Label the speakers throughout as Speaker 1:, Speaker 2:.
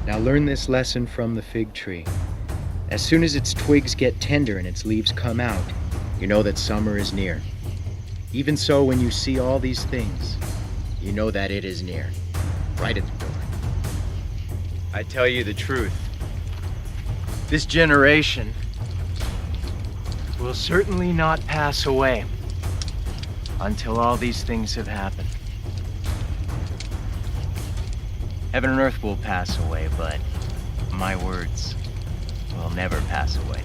Speaker 1: Now learn this lesson from the fig tree. As soon as its twigs get tender and its leaves come out, you know that summer is near. Even so, when you see all these things, you know that it is near, right at the door. I tell you the truth. This generation will certainly not pass away until all these things have happened. Heaven and earth will pass away, but my words will never pass away.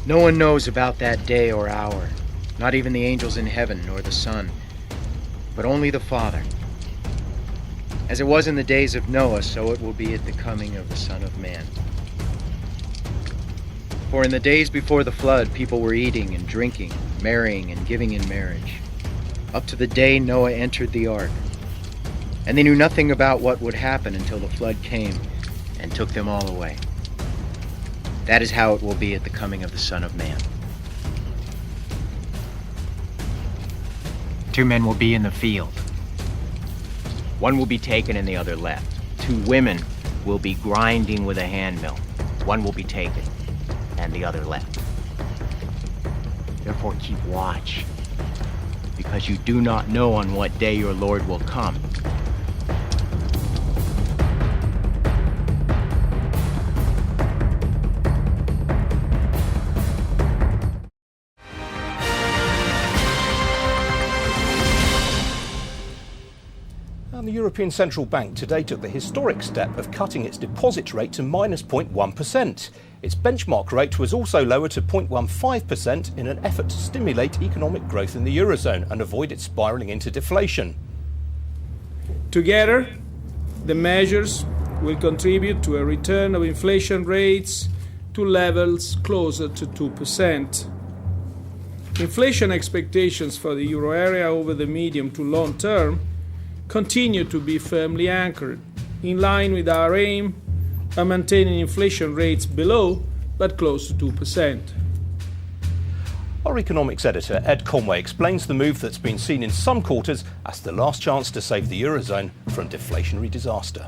Speaker 1: No one knows about that day or hour, not even the angels in heaven nor the Son, but only the Father. As it was in the days of Noah, so it will be at the coming of the Son of Man. For in the days before the flood, people were eating and drinking, marrying and giving in marriage, up to the day Noah entered the ark. And they knew nothing about what would happen until the flood came and took them all away. That is how it will be at the coming of the Son of Man. 2 men will be in the field. One will be taken and the other left. 2 women will be grinding with a handmill. One will be taken and the other left. Therefore keep watch, because you do not know on what day your Lord will come.
Speaker 2: The European Central Bank today took the historic step of cutting its deposit rate to minus 0.1%. Its benchmark rate was also lowered to 0.15% in an effort to stimulate economic growth in the Eurozone and avoid it spiralling into deflation.
Speaker 3: Together, the measures will contribute to a return of inflation rates to levels closer to 2%. Inflation expectations for the euro area over the medium to long term continue to be firmly anchored, in line with our aim of maintaining inflation rates below but close to 2%.
Speaker 2: Our economics editor, Ed Conway, explains the move that's been seen in some quarters as the last chance to save the Eurozone from deflationary disaster.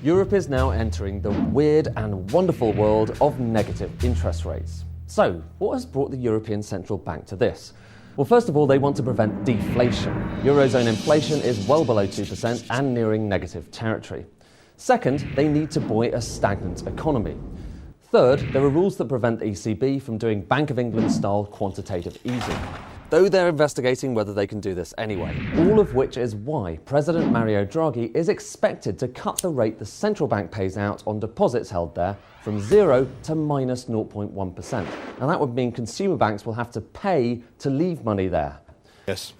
Speaker 4: Europe is now entering the weird and wonderful world of negative interest rates. So, what has brought the European Central Bank to this? Well, first of all, they want to prevent deflation. Eurozone inflation is well below 2% and nearing negative territory. Second, they need to buoy a stagnant economy. Third, there are rules that prevent the ECB from doing Bank of England-style quantitative easing, though they're investigating whether they can do this anyway. All of which is why President Mario Draghi is expected to cut the rate the central bank pays out on deposits held there from 0 to minus 0.1%. And that would mean consumer banks will have to pay to leave money there.
Speaker 2: Yes.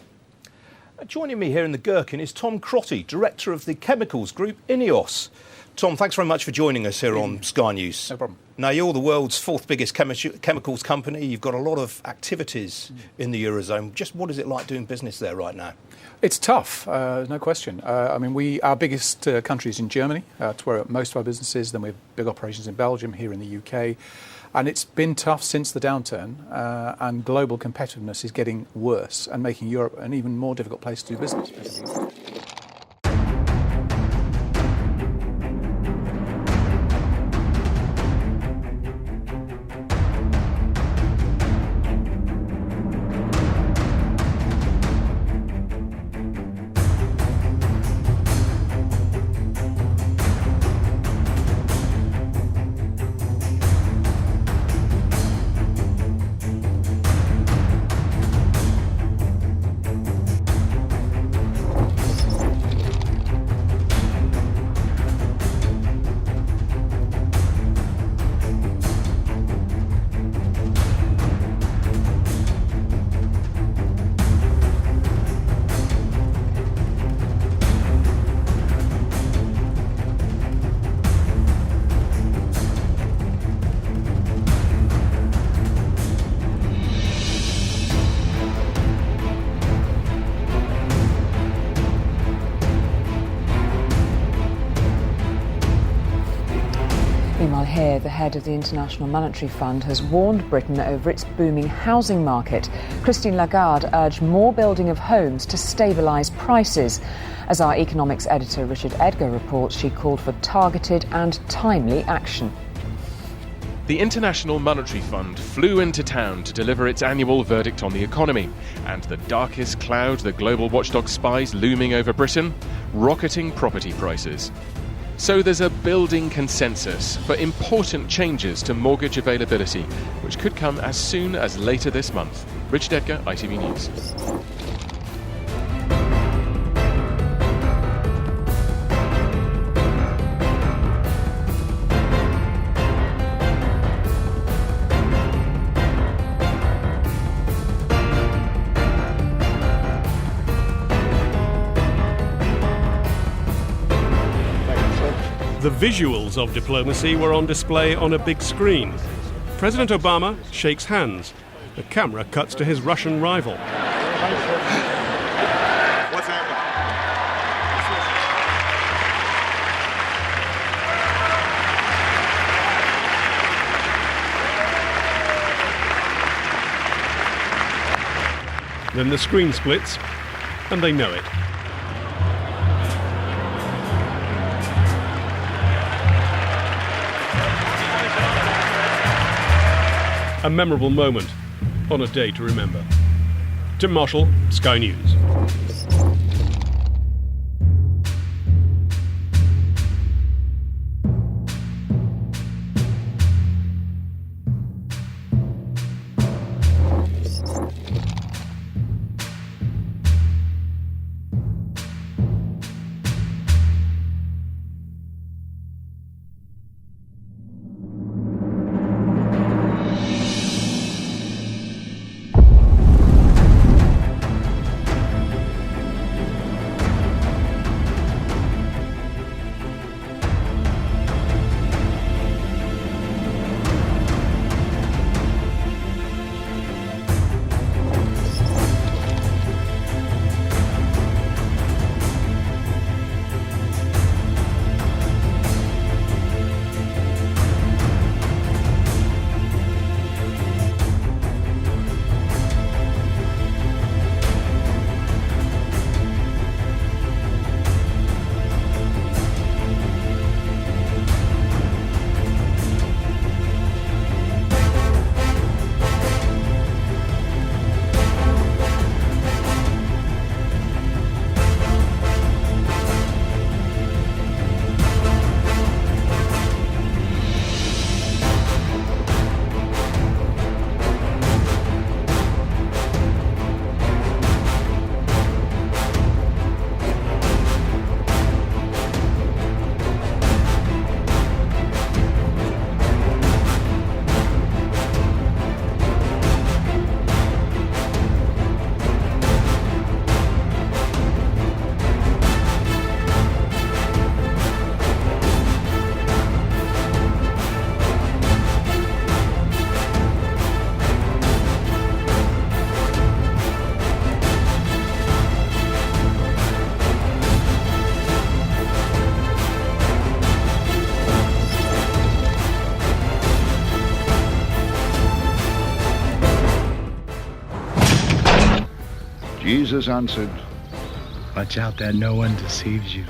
Speaker 2: Joining me here in the Gherkin is Tom Crotty, Director of the Chemicals Group, INEOS. Tom, thanks very much for joining us here on Sky News.
Speaker 5: No problem.
Speaker 2: Now, you're the world's 4th biggest chemicals company. You've got a lot of activities in the Eurozone. Just what is it like doing business there right now?
Speaker 5: It's tough, no question. Our biggest country is in Germany. It's where most of our business is. Then we have big operations in Belgium, here in the UK. And it's been tough since the downturn, and global competitiveness is getting worse and making Europe an even more difficult place to do business.
Speaker 6: here, the head of the International Monetary Fund has warned Britain over its booming housing market. Christine Lagarde urged more building of homes to stabilise prices. As our economics editor Richard Edgar reports, she called for targeted and timely action.
Speaker 7: The International Monetary Fund flew into town to deliver its annual verdict on the economy, and the darkest cloud the global watchdog spies looming over Britain: rocketing property prices. So there's a building consensus for important changes to mortgage availability, which could come as soon as later this month. Richard Edgar, ITV News.
Speaker 8: The visuals of diplomacy were on display on a big screen. President Obama shakes hands. The camera cuts to his Russian rival.
Speaker 9: What's happening?
Speaker 8: Then the screen splits, and they know it. A memorable moment on a day to remember. Tim Marshall, Sky News.
Speaker 9: Jesus answered,
Speaker 1: Watch out that no one deceives you.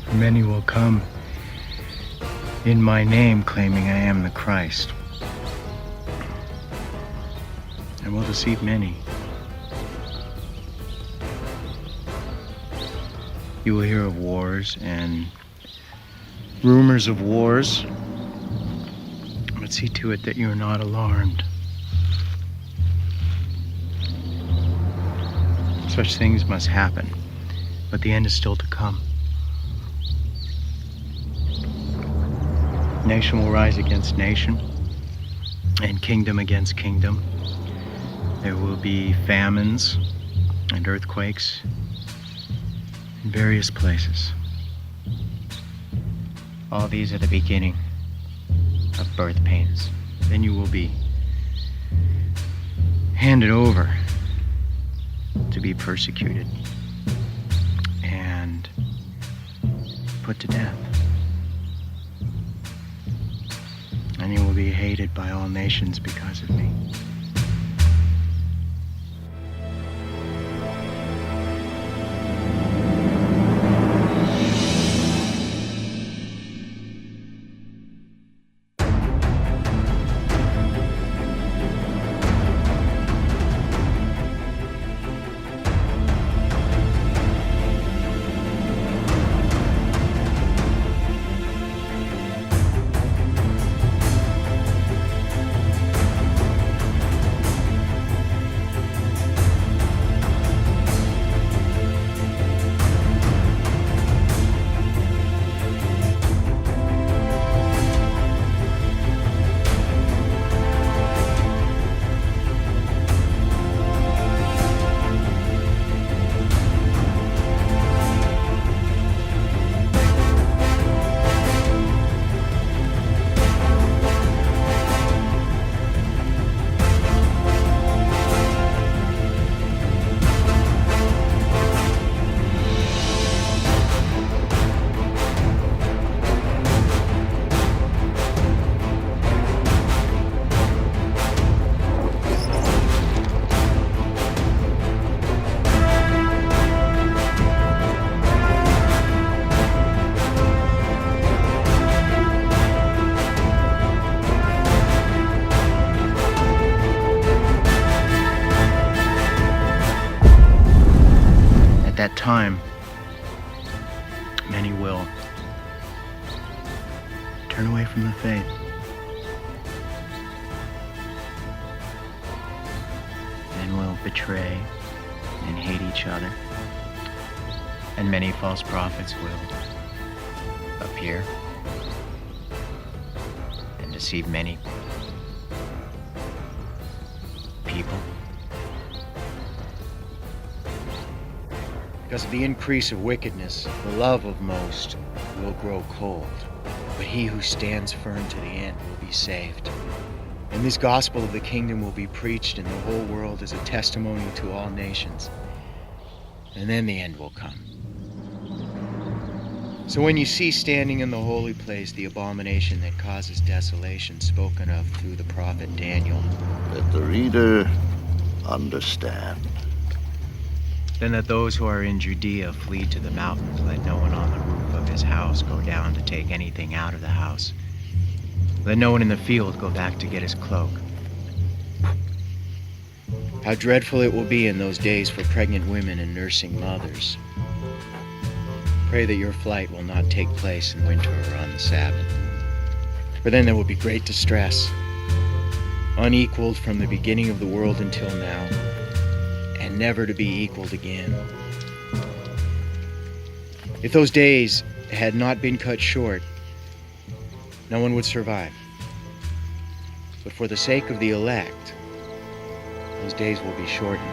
Speaker 1: For many will come in my name, claiming I am the Christ, and will deceive many. You will hear of wars and rumors of wars, but see to it that you are not alarmed. Such things must happen, but the end is still to come. Nation will rise against nation, and kingdom against kingdom. There will be famines and earthquakes in various places. All these are the beginning of birth pains. Then you will be handed over to be persecuted and put to death. hated by all nations because of me. At that time, many will turn away from the faith. Men will betray and hate each other, and many false prophets will appear and deceive many people. Because of the increase of wickedness, the love of most will grow cold, but he who stands firm to the end will be saved. And this gospel of the kingdom will be preached in the whole world as a testimony to all nations. And then the end will come. So when you see standing in the holy place the abomination that causes desolation spoken of through the prophet Daniel,
Speaker 9: Let the reader understand.
Speaker 1: then let those who are in Judea flee to the mountains. Let no one on the roof of his house go down to take anything out of the house. Let no one in the field go back to get his cloak. How dreadful it will be in those days for pregnant women and nursing mothers. Pray that your flight will not take place in winter or on the Sabbath. For then there will be great distress, unequaled from the beginning of the world until now, and never to be equaled again. If those days had not been cut short, no one would survive. But for the sake of the elect, those days will be shortened.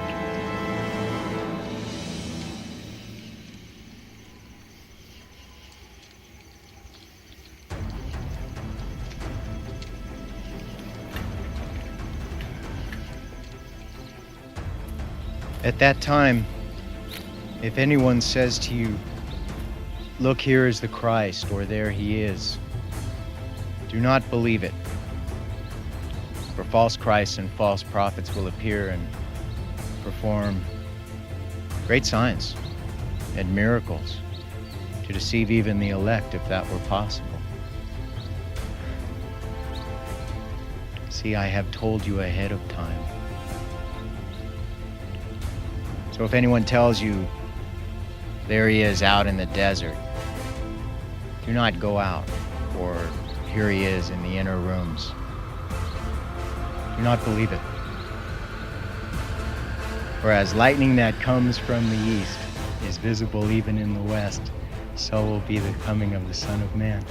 Speaker 1: At that time, if anyone says to you, "Look, here is the Christ," or "There he is," do not believe it. For false Christs and false prophets will appear and perform great signs and miracles to deceive even the elect, if that were possible. See, I have told you ahead of time. So if anyone tells you, "There he is out in the desert," do not go out, or "Here he is in the inner rooms." Do not believe it. For as lightning that comes from the east is visible even in the west, so will be the coming of the Son of Man.